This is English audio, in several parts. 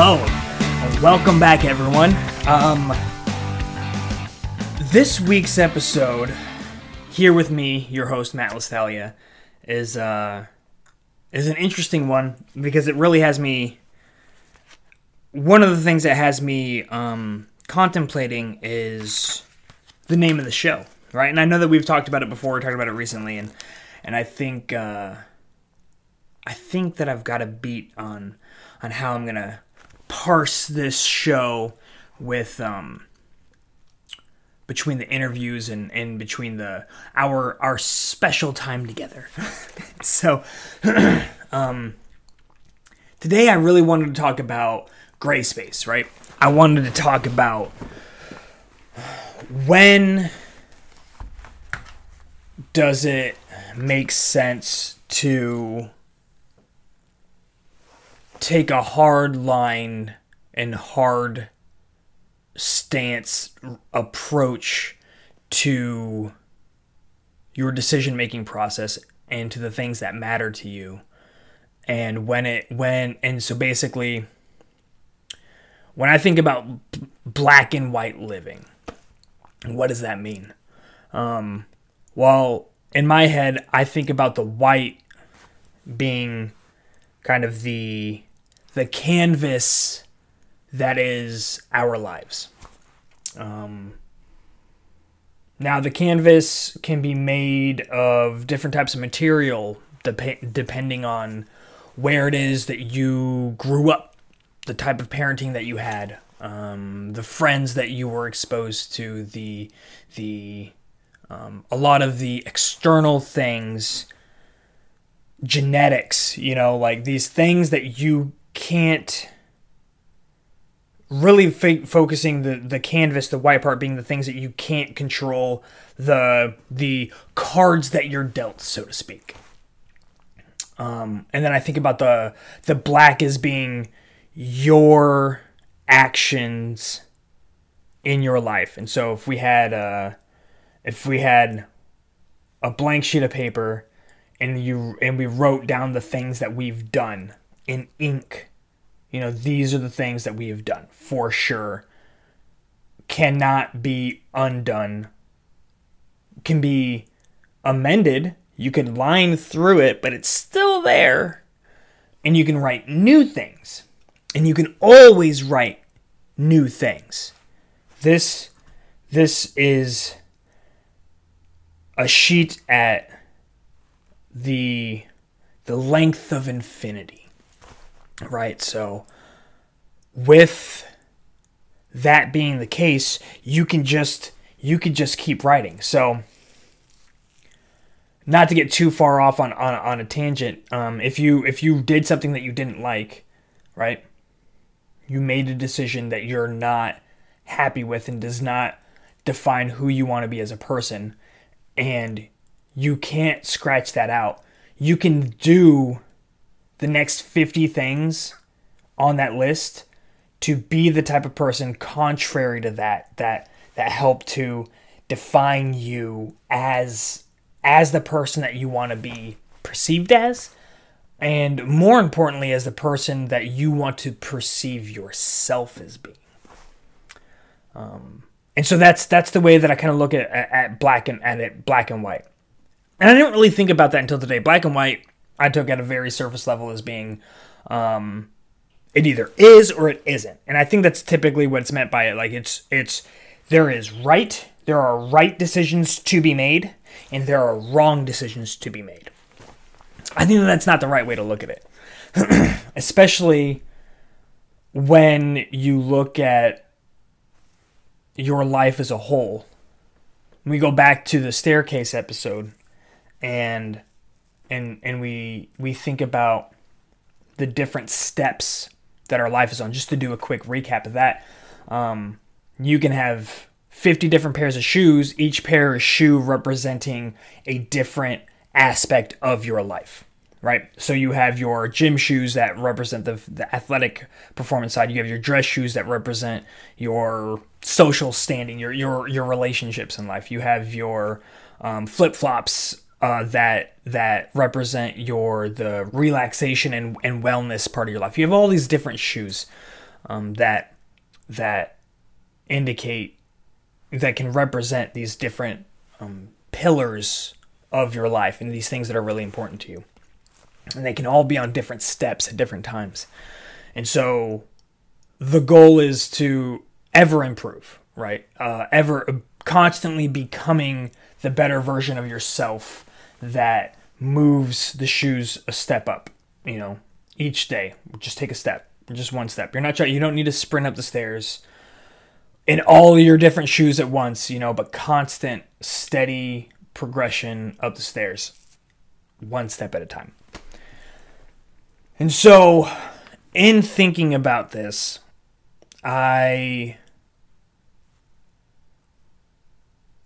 Hello, and welcome back, everyone. This week's episode, here with me, your host, Matt Lastalia, is an interesting one because it really has me. One of the things that has me contemplating is the name of the show, right? And I know that we've talked about it before, we talked about it recently, and I think that I've got a beat on how I'm gonna parse this show with between the interviews and between our special time together. So today I really wanted to talk about GRAYspace, right? I wanted to talk about when does it make sense to take a hard line and hard stance approach to your decision-making process and to the things that matter to you. And so basically, when I think about black and white living, what does that mean? Well, in my head, I think about the white being kind of the canvas that is our lives. Now, the canvas can be made of different types of material depending on where it is that you grew up, the type of parenting that you had, the friends that you were exposed to, a lot of the external things, genetics, like these things that you can't really focusing the canvas, the white part being the things that you can't control, the cards that you're dealt, so to speak. And then I think about the black as being your actions in your life. And so if we had a blank sheet of paper and we wrote down the things that we've done in ink, these are the things that we have done for sure, cannot be undone, can be amended. You can line through it, but it's still there, and you can write new things, and you can always write new things. This is a sheet at the length of infinity, right? So with that being the case, you could just keep writing. So not to get too far off on a tangent, if you did something that you didn't like, right? You made a decision that you're not happy with and does not define who you want to be as a person, and you can't scratch that out. You can do the next 50 things on that list to be the type of person contrary to that help to define you as the person that you want to be perceived as, and more importantly, as the person that you want to perceive yourself as being. And so that's the way that I kind of look at black and white. And I didn't really think about that until today. Black and white, I took at a very surface level as being, it either is or it isn't. And I think that's typically what's meant by it. Like there are right decisions to be made, and there are wrong decisions to be made. I think that's not the right way to look at it. Especially when you look at your life as a whole. We go back to the staircase episode, and we think about the different steps that our life is on. Just to do a quick recap of that, you can have 50 different pairs of shoes, each pair of shoe representing a different aspect of your life, right? So you have your gym shoes that represent the athletic performance side. You have your dress shoes that represent your social standing, your relationships in life. You have your flip-flops that represent the relaxation and wellness part of your life. You have all these different shoes. that indicate, that can represent these different pillars of your life and these things that are really important to you. And they can all be on different steps at different times. And so the goal is to ever improve, right? Ever constantly becoming the better version of yourself that moves the shoes a step up, each day. Just take a step, just one step. You don't need to sprint up the stairs in all your different shoes at once, but constant, steady progression up the stairs, one step at a time. And so, in thinking about this, and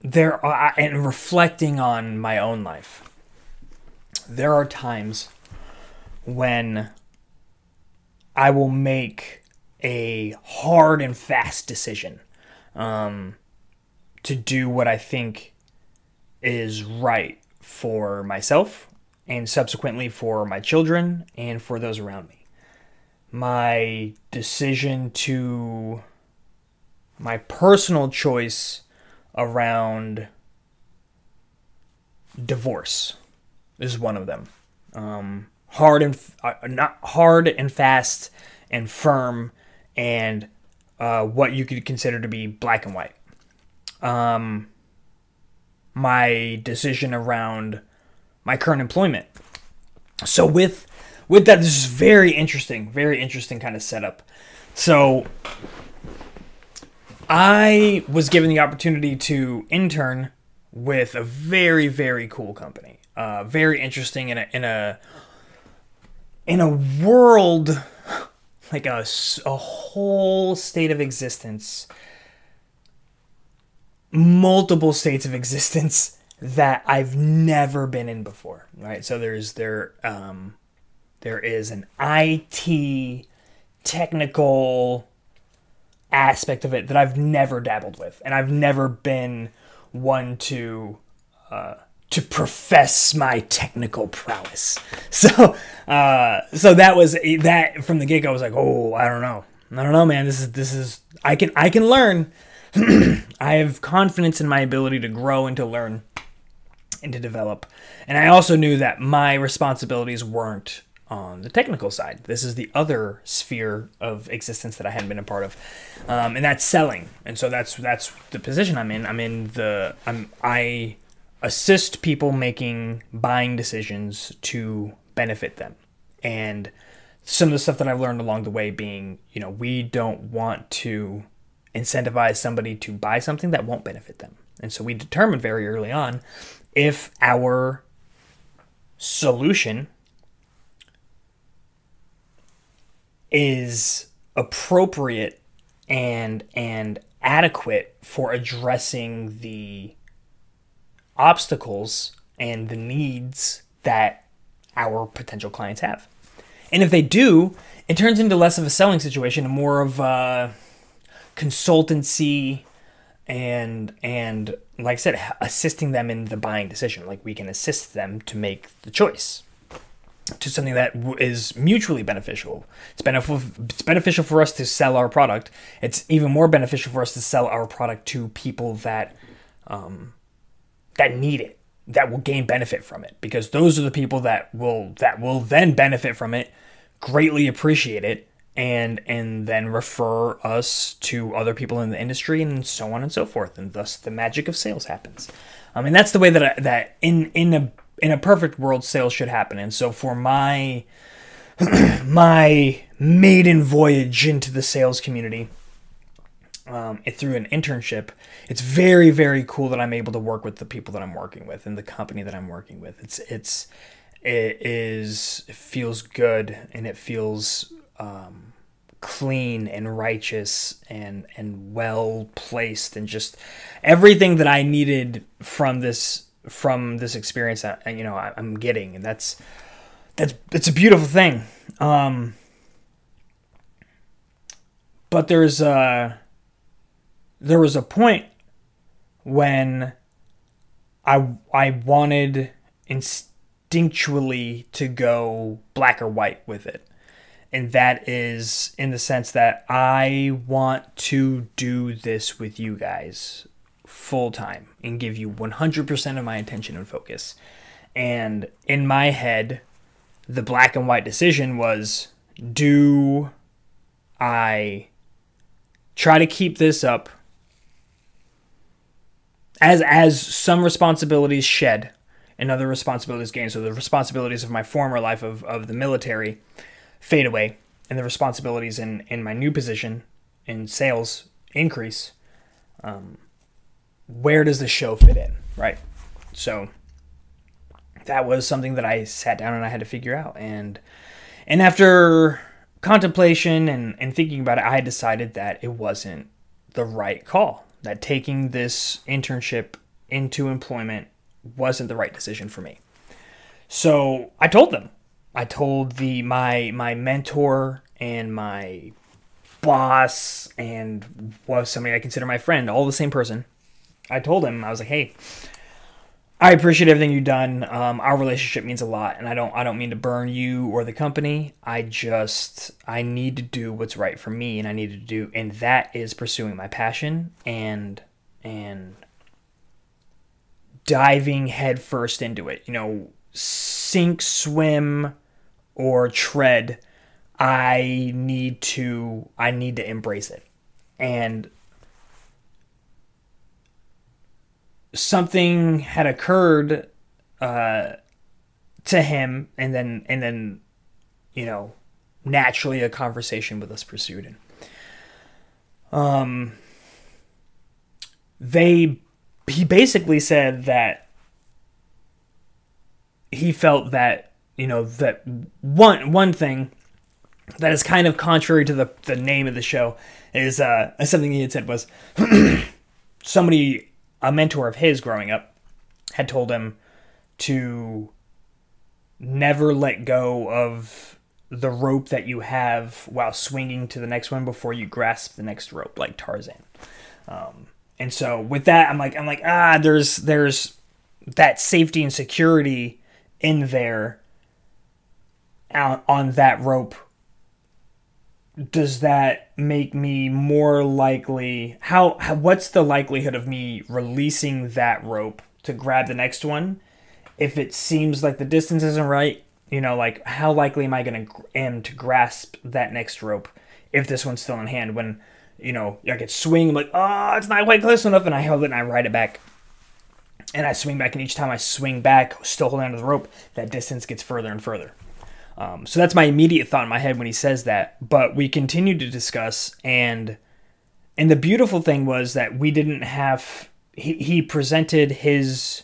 reflecting on my own life, there are times when I will make a hard and fast decision to do what I think is right for myself and subsequently for my children and for those around me. My decision my personal choice around divorce is one of them. Not hard and fast and firm, and what you could consider to be black and white. My decision around my current employment. So with that, this is very interesting kind of setup. So I was given the opportunity to intern with a very, very cool company. Very interesting in a world, like a whole state of existence, multiple states of existence that I've never been in before, right? So there is an IT technical aspect of it that I've never dabbled with, and I've never been one to profess my technical prowess. So that was that from the get-go. I was like, oh, I don't know, man. This is I can learn. I have confidence in my ability to grow and to learn and to develop. And I also knew that my responsibilities weren't on the technical side. This is the other sphere of existence that I hadn't been a part of, and that's selling. And so that's the position I'm in. I assist people making buying decisions to benefit them. And some of the stuff that I've learned along the way being, we don't want to incentivize somebody to buy something that won't benefit them. And so we determined very early on if our solution is appropriate and adequate for addressing the obstacles and the needs that our potential clients have. And if they do, it turns into less of a selling situation and more of a consultancy and like I said, assisting them in the buying decision. Like, we can assist them to make the choice to something that is mutually beneficial. It's beneficial for us to sell our product. It's even more beneficial for us to sell our product to people that need it, that will gain benefit from it, because those are the people that will then benefit from it, greatly appreciate it, and then refer us to other people in the industry, and so on and so forth, and thus the magic of sales happens. And that's the way that in a perfect world, sales should happen. And so for my maiden voyage into the sales community, through an internship, it's very, very cool that I'm able to work with the people that I'm working with and the company that I'm working with. It feels good, and it feels clean and righteous and well placed, and just everything that I needed from this experience. I'm getting, and it's a beautiful thing. But there was a point when I wanted instinctually to go black or white with it. And that is in the sense that I want to do this with you guys full time and give you 100% of my attention and focus. And in my head, the black and white decision was, do I try to keep this up as some responsibilities shed and other responsibilities gained? So the responsibilities of my former life of the military fade away, and the responsibilities in my new position in sales increase. Where does the show fit in, right? So that was something that I sat down and I had to figure out. And after contemplation and thinking about it, I had decided that it wasn't the right call, that taking this internship into employment wasn't the right decision for me. So I told them. I told my mentor and my boss and was somebody I consider my friend, all the same person. I told him, I was like, hey, I appreciate everything you've done. Our relationship means a lot, and I don't mean to burn you or the company. I need to do what's right for me, and that is pursuing my passion and diving headfirst into it. Sink, swim, or tread. I need to embrace it. And something had occurred to him, and then naturally a conversation with us pursued. And he basically said that he felt that that one thing that is kind of contrary to the name of the show is something he had said was a mentor of his growing up had told him to never let go of the rope that you have while swinging to the next one before you grasp the next rope, like Tarzan. And so with that, I'm like, there's that safety and security in there out on that rope. Does that make me more likely? What's the likelihood of me releasing that rope to grab the next one if it seems like the distance isn't right? Like, how likely am I to grasp that next rope if this one's still in hand? When I could swing, I'm like, oh, it's not quite close enough, and I hold it and I ride it back, and I swing back, and each time I swing back, still holding onto the rope, that distance gets further and further. So that's my immediate thought in my head when he says that. But we continued to discuss, and the beautiful thing was that we didn't have. He presented his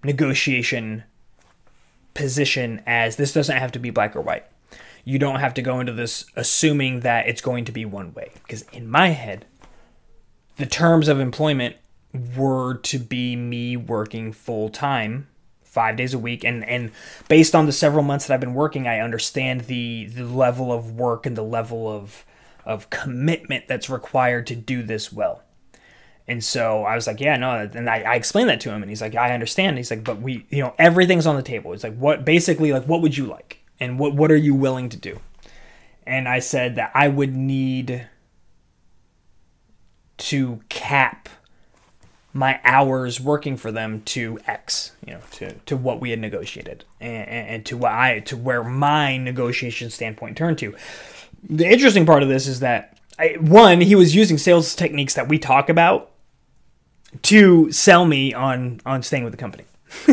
negotiation position as, this doesn't have to be black or white. You don't have to go into this assuming that it's going to be one way. Because in my head, the terms of employment were to be me working full time, 5 days a week, and based on the several months that I've been working, I understand the level of work and the level of commitment that's required to do this well. And so I was like, yeah, no, and I explained that to him, and he's like, I understand. He's like, but everything's on the table. It's like, what would you like, and what are you willing to do? And I said that I would need to cap my hours working for them to X, to what we had negotiated, and to where my negotiation standpoint turned to. The interesting part of this is that he was using sales techniques that we talk about to sell me on staying with the company,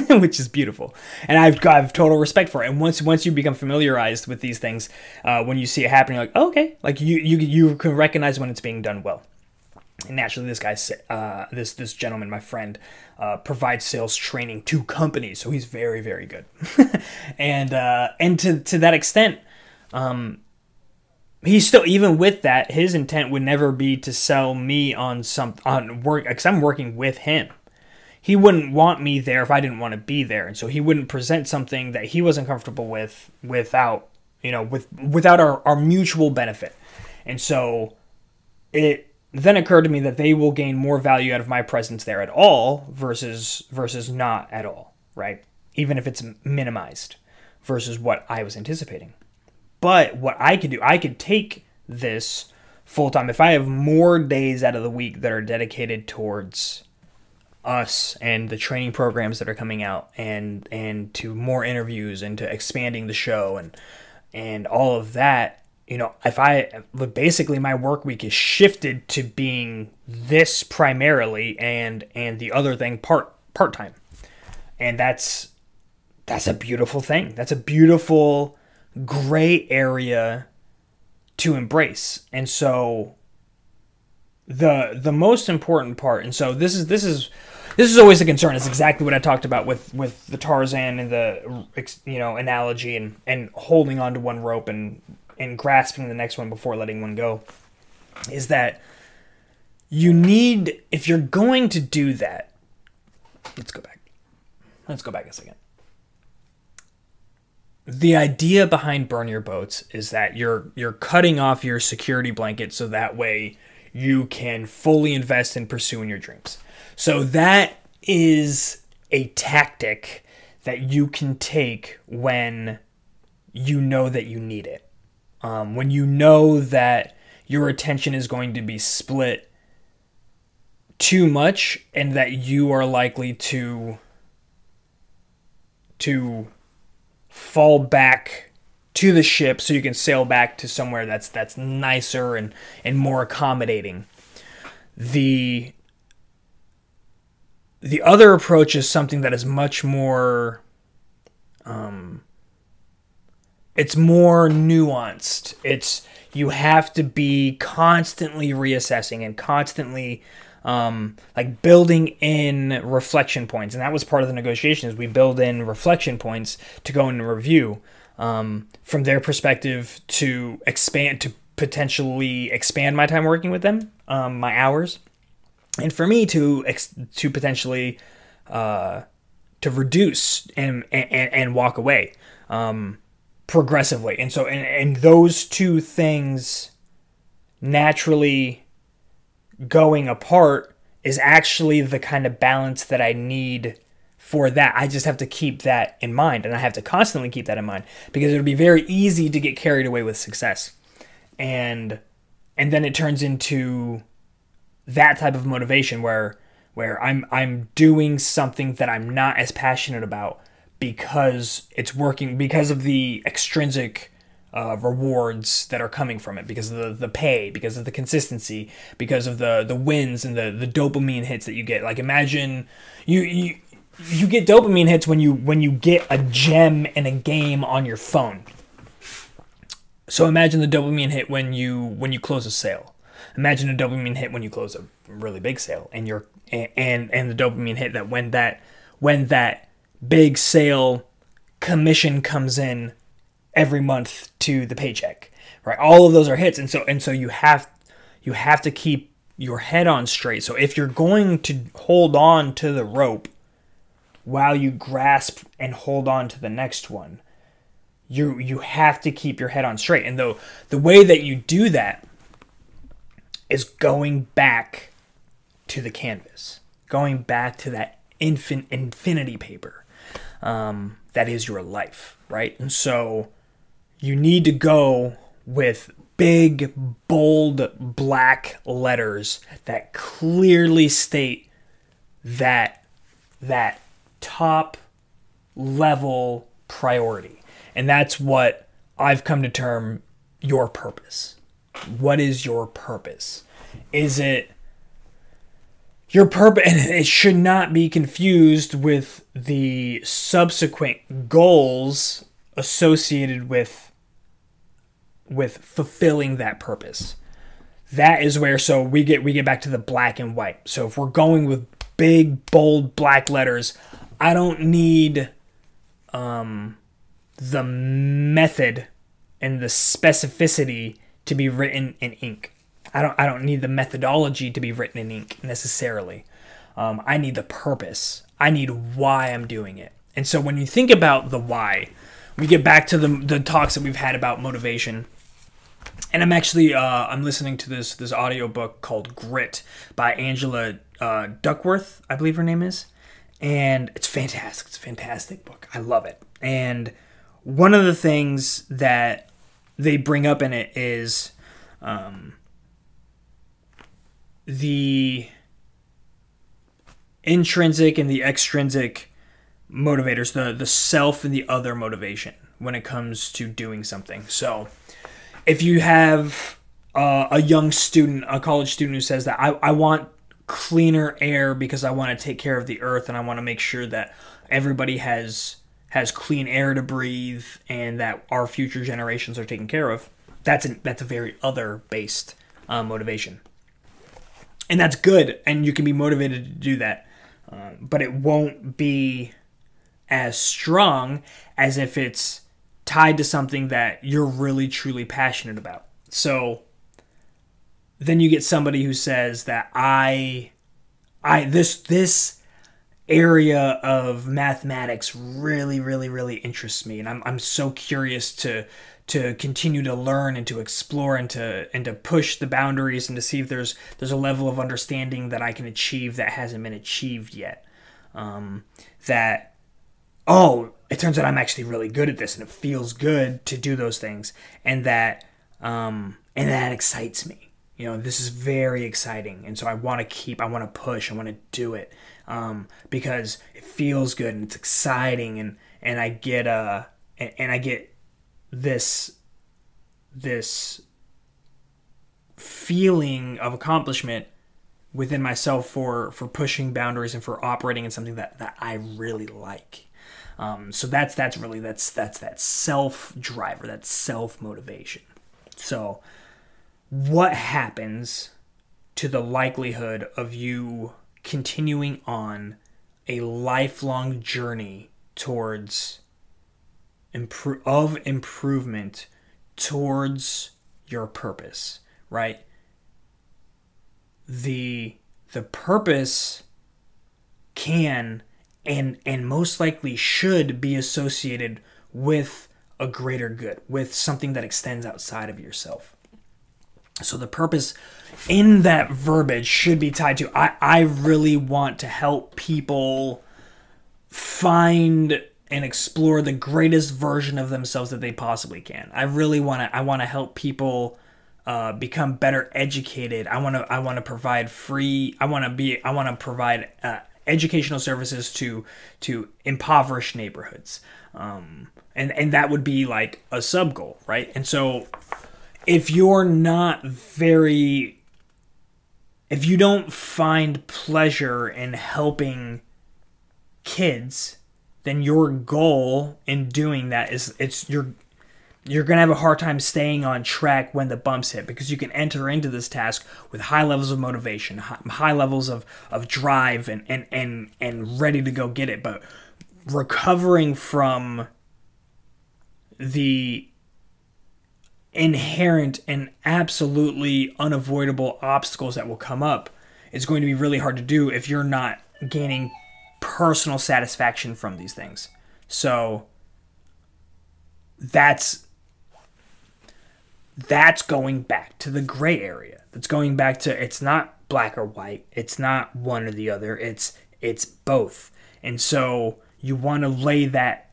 which is beautiful, and I've total respect for it. And once you become familiarized with these things, when you see it happening, you're like, oh, okay, like you can recognize when it's being done well. And naturally, this gentleman, my friend, provides sales training to companies, so he's very, very good. and to that extent, he's still, even with that, his intent would never be to sell me on work, because I'm working with him. He wouldn't want me there if I didn't want to be there, and so he wouldn't present something that he wasn't comfortable with without our mutual benefit. And so it then occurred to me that they will gain more value out of my presence there at all versus not at all, right? Even if it's minimized versus what I was anticipating. But what I could do, I could take this full time. If I have more days out of the week that are dedicated towards us and the training programs that are coming out, and to more interviews and to expanding the show and all of that, you know, if I basically my work week is shifted to being this primarily and the other thing part time, and that's a beautiful thing. That's a beautiful gray area to embrace. And so the most important part, and so this is always a concern. It's exactly what I talked about with the Tarzan and the, you know, analogy and holding on to one rope and grasping the next one before letting one go, is that you need, if you're going to do that, let's go back a second. The idea behind Burn Your Boats is that you're cutting off your security blanket so that way you can fully invest in pursuing your dreams. So that is a tactic that you can take when you know that you need it. When you know that your attention is going to be split too much and that you are likely to fall back to the ship so you can sail back to somewhere that's nicer and more accommodating. The other approach is something that is much more it's more nuanced. You have to be constantly reassessing and constantly like building in reflection points. And that was part of the negotiations. We build in reflection points to go and review from their perspective to potentially expand my time working with them, my hours. And for me to potentially to reduce and walk away progressively. And so and those two things naturally going apart is actually the kind of balance that I need for that. I just have to keep that in mind, and I have to constantly keep that in mind, because it would be very easy to get carried away with success. And then it turns into that type of motivation where I'm doing something that I'm not as passionate about because it's working, because of the extrinsic rewards that are coming from it, because of the pay, because of the consistency, because of the wins and the dopamine hits that you get. Like, imagine you get dopamine hits when you get a gem in a game on your phone. So imagine the dopamine hit when you close a sale. Imagine a dopamine hit when you close a really big sale, and the dopamine hit that when that big sale commission comes in every month to the paycheck, right? All of those are hits, and so you have to keep your head on straight. So if you're going to hold on to the rope while you grasp and hold on to the next one, you have to keep your head on straight. And the way that you do that is going back to the canvas, going back to that infinity paper that is your life, right? And so you need to go with big, bold, black letters that clearly state that top level priority. And that's what I've come to term your purpose. What is your purpose? Is it your purpose? And it should not be confused with the subsequent goals associated with fulfilling that purpose. That is where, so we get back to the black and white. So if we're going with big, bold, black letters, I don't need the method and the specificity to be written in ink. I don't need the methodology to be written in ink necessarily. I need the purpose. I need why I'm doing it. And so when you think about the why, we get back to the talks that we've had about motivation. And I'm actually I'm listening to this audiobook called Grit by Angela Duckworth, I believe her name is. And it's fantastic. It's a fantastic book. I love it. And one of the things that they bring up in it is the intrinsic and the extrinsic motivators, the self and the other motivation when it comes to doing something. So if you have a young student, a college student who says that I want cleaner air because I want to take care of the earth and I want to make sure that everybody has clean air to breathe and that our future generations are taken care of, that's a very other based motivation. And that's good, and you can be motivated to do that. But it won't be as strong as if it's tied to something that you're really truly passionate about. So then you get somebody who says that this area of mathematics really interests me, and I'm so curious to continue to learn and to explore and to push the boundaries and to see if there's a level of understanding that I can achieve that hasn't been achieved yet. It turns out I'm actually really good at this, and it feels good to do those things, and that excites me. This is very exciting, and so I want to push, I want to do it, because it feels good and it's exciting, and I get this feeling of accomplishment within myself for pushing boundaries and for operating in something that I really like. So that's that self driver, that self motivation. So what happens to the likelihood of you continuing on a lifelong journey towards improvement towards your purpose, right? The purpose can and most likely should be associated with a greater good, with something that extends outside of yourself. So the purpose in that verbiage should be tied to, I really want to help people find and explore the greatest version of themselves that they possibly can. I want to help people become better educated. I want to provide educational services to impoverished neighborhoods. And that would be like a sub goal, right? And so if you don't find pleasure in helping kids, then your goal in doing that you're going to have a hard time staying on track when the bumps hit, because you can enter into this task with high levels of motivation, high levels of drive and ready to go get it. But recovering from the inherent and absolutely unavoidable obstacles that will come up is going to be really hard to do if you're not gaining personal satisfaction from these things. So that's going back to the gray area. That's going back to, it's not black or white. It's not one or the other. It's both. And so you want to lay that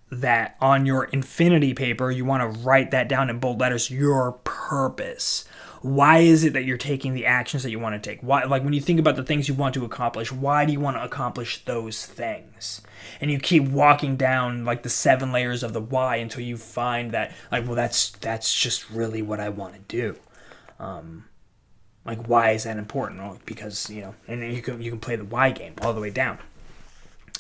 on your infinity paper. You want to write that down in bold letters, your purpose. Why is it that you're taking the actions that you want to take? Why, like when you think about the things you want to accomplish, why do you want to accomplish those things? And you keep walking down like the 7 layers of the why until you find that, like, well, that's just really what I want to do. Like, why is that important? Well, because, and then you can play the why game all the way down.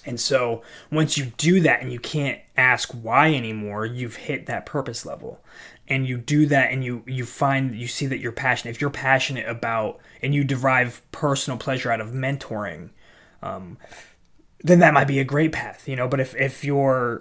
And so once you do that and you can't ask why anymore, you've hit that purpose level. And you do that and you see that you're passionate. If you're passionate about and you derive personal pleasure out of mentoring, then that might be a great path, But if you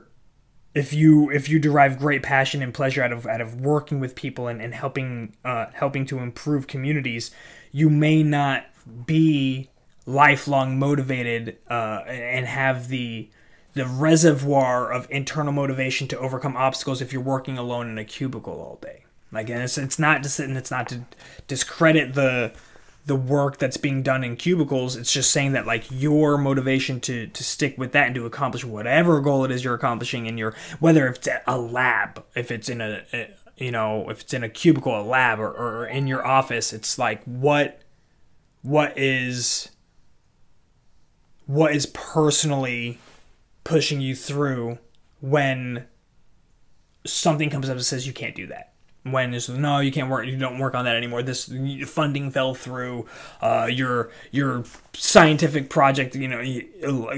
derive great passion and pleasure out of working with people and helping to improve communities, you may not be lifelong motivated and have the reservoir of internal motivation to overcome obstacles if you're working alone in a cubicle all day. Like, and it's not to discredit the work that's being done in cubicles. It's just saying that, like, your motivation to stick with that and to accomplish whatever goal it is you're accomplishing in whether it's a lab, if it's in you know, if it's in a cubicle, a lab, or in your office, it's like what is personally pushing you through when something comes up that says you can't do that. When it's no, you can't work, you don't work on that anymore. This funding fell through. Your scientific project, you know,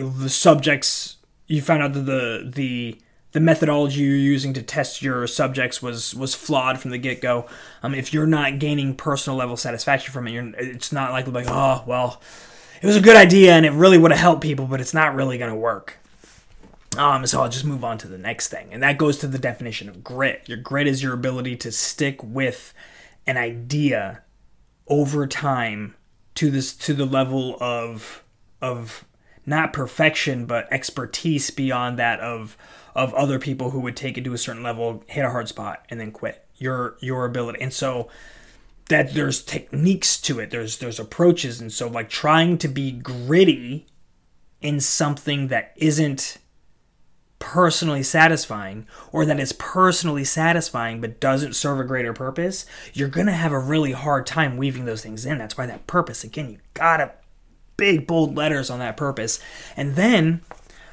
the subjects, you found out that the methodology you're using to test your subjects was flawed from the get-go. If you're not gaining personal level satisfaction from it, it's not like oh well, it was a good idea and it really would have helped people, but it's not really going to work. So I'll just move on to the next thing. And that goes to the definition of grit. Your grit is your ability to stick with an idea over time to the level of not perfection, but expertise beyond that of other people who would take it to a certain level, hit a hard spot, and then quit. Your ability. And so that there's techniques to it. There's approaches. And so like trying to be gritty in something that isn't personally satisfying, or that is personally satisfying but doesn't serve a greater purpose, you're going to have a really hard time weaving those things in. That's why that purpose, again, you gotta big bold letters on that purpose. And then,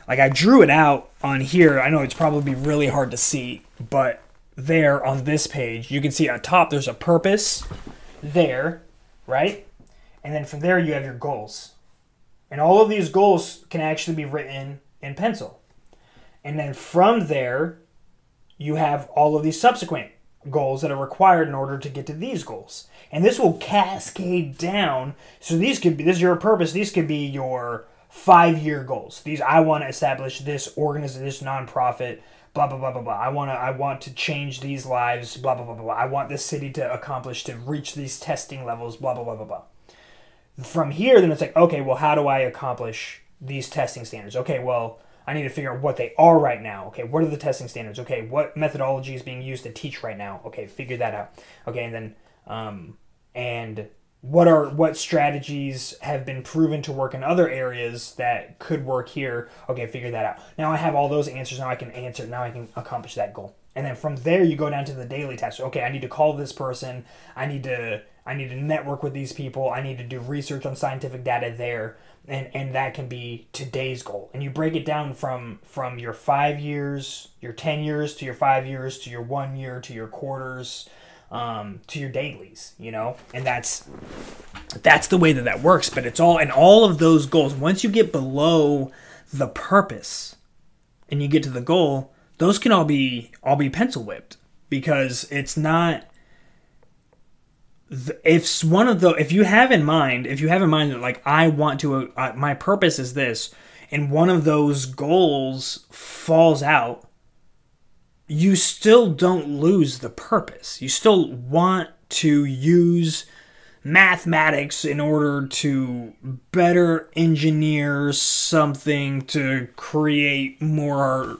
like, I drew it out on here. I know it's probably really hard to see, but there on this page, you can see at top there's a purpose there, right? And then from there you have your goals. And all of these goals can actually be written in pencil. And then from there, you have all of these subsequent goals that are required in order to get to these goals. And this will cascade down. So this is your purpose. These could be your 5-year goals. I want to establish this organization, this nonprofit, blah, blah, blah, blah, blah. I want to change these lives, blah, blah, blah, blah, blah. I want this city to reach these testing levels, blah, blah, blah, blah, blah. From here, then it's like, okay, well, how do I accomplish these testing standards? Okay, well, I need to figure out what they are right now. Okay, what are the testing standards? Okay, what methodology is being used to teach right now? Okay, figure that out. Okay, and then and what strategies have been proven to work in other areas that could work here? Okay, figure that out. Now I have all those answers. Now I can answer. Now I can accomplish that goal. And then from there you go down to the daily tasks. Okay, I need to call this person. I need to network with these people. I need to do research on scientific data there. And that can be today's goal. And you break it down from your 5 years, your 10 years, to your 5 years, to your 1 year, to your quarters, to your dailies, you know? And that's the way that works. But it's all of those goals, once you get below the purpose and you get to the goal, those can all be pencil whipped, because it's not... If you have in mind that, like, I want to, my purpose is this, and one of those goals falls out, you still don't lose the purpose. You still want to use mathematics in order to better engineer something to create more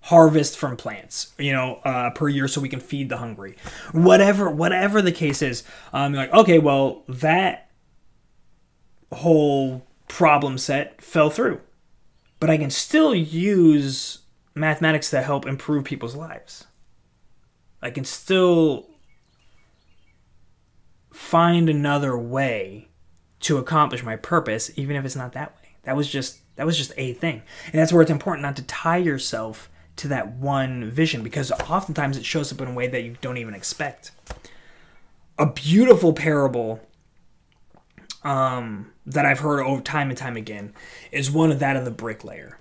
harvest from plants, per year, so we can feed the hungry. Whatever the case is, like, okay, well, that whole problem set fell through, but I can still use mathematics to help improve people's lives. I can still find another way to accomplish my purpose, even if it's not that way. That was just a thing. And that's where it's important not to tie yourself to that one vision, because oftentimes it shows up in a way that you don't even expect. A beautiful parable that I've heard over time and time again is one of that of the bricklayer.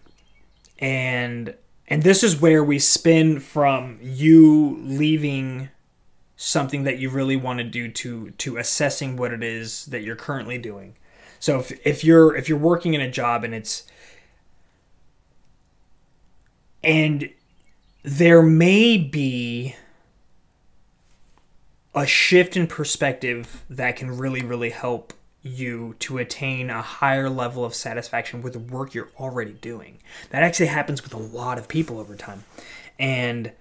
And this is where we spin from you leaving something that you really want to do to assessing what it is that you're currently doing. So if you're working in a job and there may be a shift in perspective that can really, really help you to attain a higher level of satisfaction with the work you're already doing. That actually happens with a lot of people over time. And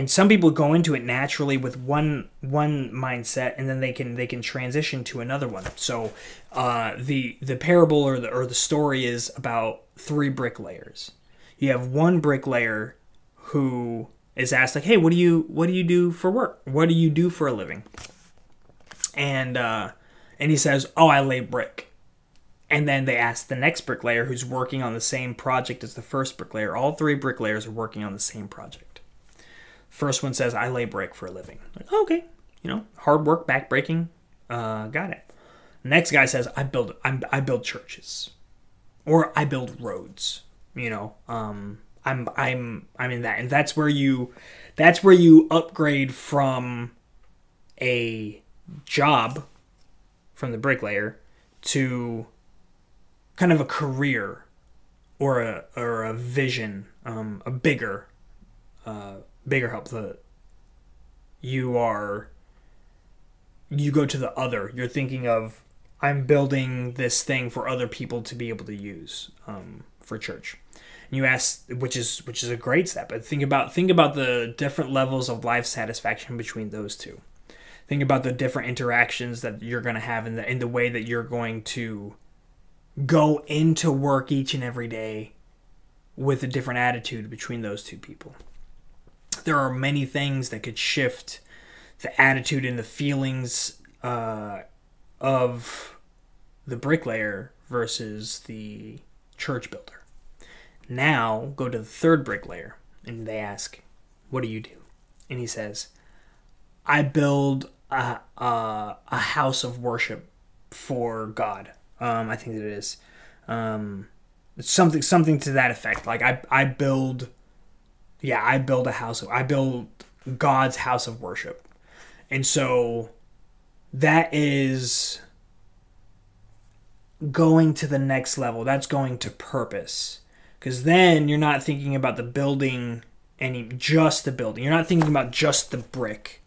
some people go into it naturally with one mindset, and then they can transition to another one. So the parable or the story is about 3 bricklayers. You have one bricklayer who is asked, like, hey, what do you do for work? What do you do for a living? And he says, oh, I lay brick. And then they ask the next bricklayer who's working on the same project as the first bricklayer. All three bricklayers are working on the same project. First one says, I lay brick for a living. Like, okay, hard work, backbreaking, got it. Next guy says, I build churches, or I build roads. I'm in that, and that's where you upgrade from a job from the bricklayer to kind of a career or a vision, a bigger help. You go to the other. You're thinking of, I'm building this thing for other people to be able to use for church. And you ask, which is a great step. But think about the different levels of life satisfaction between those two. Think about the different interactions that you're going to have in the way that you're going to go into work each and every day with a different attitude between those two people. There are many things that could shift the attitude and the feelings of the bricklayer versus the church builder. Now go to the third bricklayer and they ask, what do you do? And he says, I build a house of worship for God. I think that it is something to that effect. Like I build God's house of worship. And so that is going to the next level. That's going to purpose. Because then you're not thinking about the building just the building. You're not thinking about just the brick.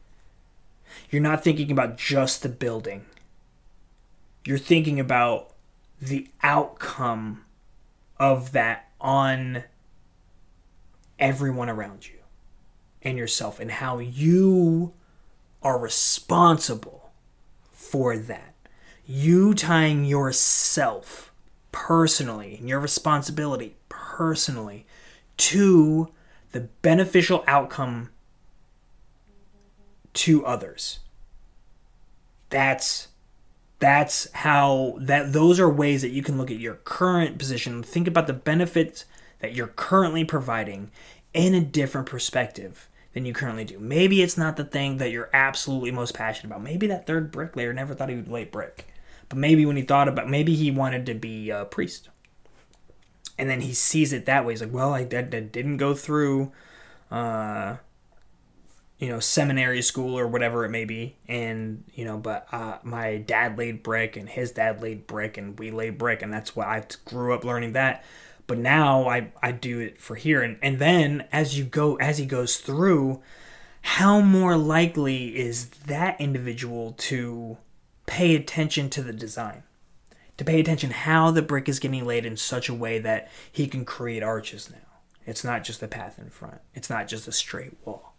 You're not thinking about just the building. You're thinking about the outcome of that on everyone around you and yourself, and how you are responsible for that. You tying yourself personally and your responsibility personally to the beneficial outcome to others. Those are ways that you can look at your current position, think about the benefits that you're currently providing in a different perspective than you currently do. Maybe it's not the thing that you're absolutely most passionate about. Maybe that third bricklayer never thought he would lay brick. But maybe when he thought about, maybe he wanted to be a priest. And then he sees it that way. He's like, well, I didn't go through, seminary school or whatever it may be. And, but my dad laid brick and his dad laid brick and we laid brick. And that's why I grew up learning that. But now I do it for here. And then as he goes through, how more likely is that individual to pay attention to the design? To pay attention how the brick is getting laid in such a way that he can create arches now. It's not just a path in front. It's not just a straight wall.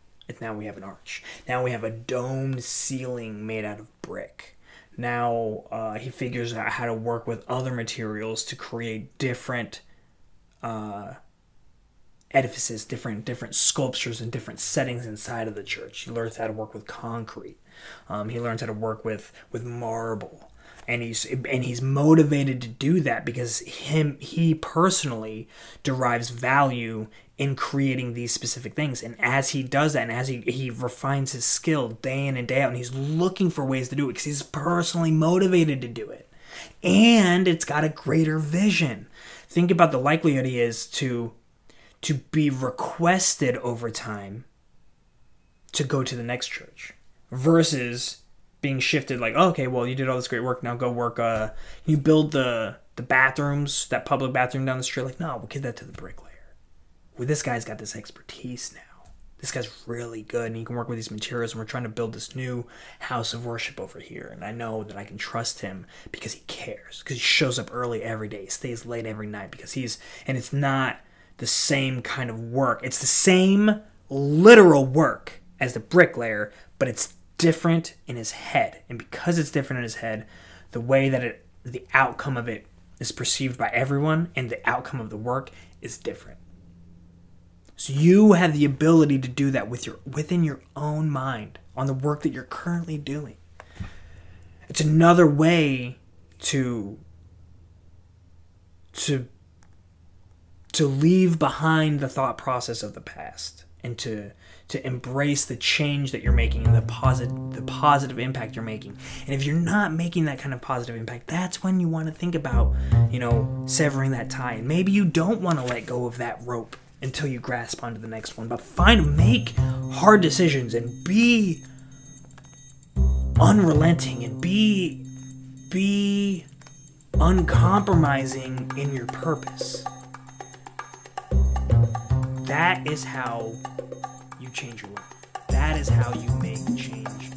Now we have an arch. Now we have a domed ceiling made out of brick. Now he figures out how to work with other materials to create different edifices, different sculptures and different settings inside of the church. He learns how to work with concrete. He learns how to work with marble. And he's motivated to do that because he personally derives value in creating these specific things. And as he does that, and as he refines his skill day in and day out, and he's looking for ways to do it because he's personally motivated to do it. And it's got a greater vision. Think about the likelihood he is to be requested over time to go to the next church versus being shifted like, oh, okay, well, you did all this great work, now go work, you build the bathrooms, that public bathroom down the street. Like, no, we'll give that to the bricklayer. Well, this guy's got this expertise now. This guy's really good, and he can work with these materials, and we're trying to build this new house of worship over here, and I know that I can trust him because he cares, because he shows up early every day, he stays late every night, because and it's not the same kind of work. It's the same literal work as the bricklayer, but it's different in his head. And because it's different in his head, the way that the outcome of it is perceived by everyone and the outcome of the work is different. So you have the ability to do that within your own mind on the work that you're currently doing. It's another way to leave behind the thought process of the past and to embrace the change that you're making and the positive impact you're making. And if you're not making that kind of positive impact, that's when you want to think about, severing that tie. And maybe you don't want to let go of that rope until you grasp onto the next one. But make hard decisions and be unrelenting and be uncompromising in your purpose. That is how you change your life. That is how you make change